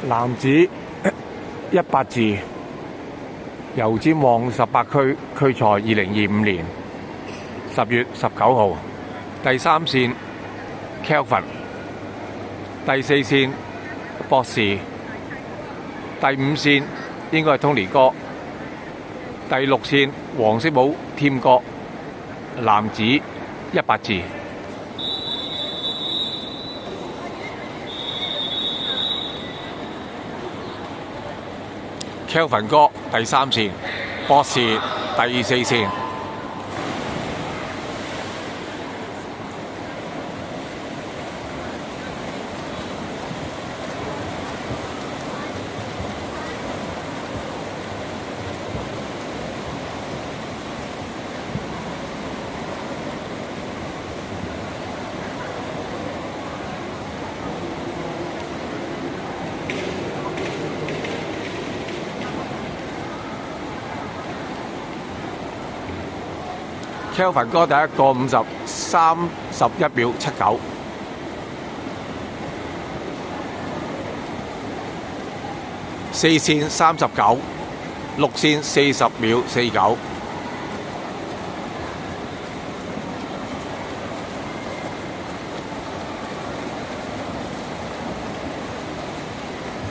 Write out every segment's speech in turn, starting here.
男子100字油尖旺18區區賽2025年10月19號，第3線 Kelvin， 第4線博士，第5線應該係 Tony 哥，第6線黃色帽添哥，男子100字。Kelvin 哥第3線，博士第4線。Kelvin 哥第一個50 31秒79，四線39，六線40秒49，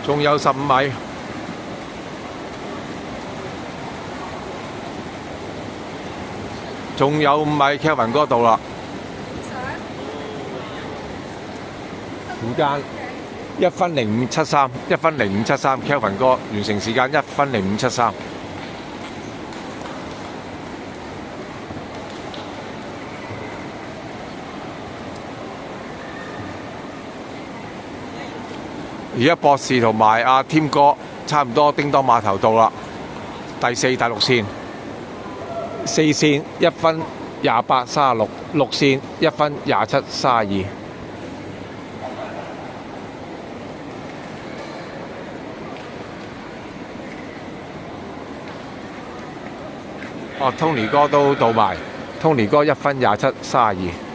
仲有15米。仲有5米 ，Kelvin 哥到啦。時間1分0573， 1分0573 ，Kelvin 哥完成時間1分0573。而家博士同埋阿添哥差唔多，叮當碼頭到啦。第4、第6線。4線1分28 36， 6線1分27 32。Tony 哥都到埋，Tony 哥1分27 32。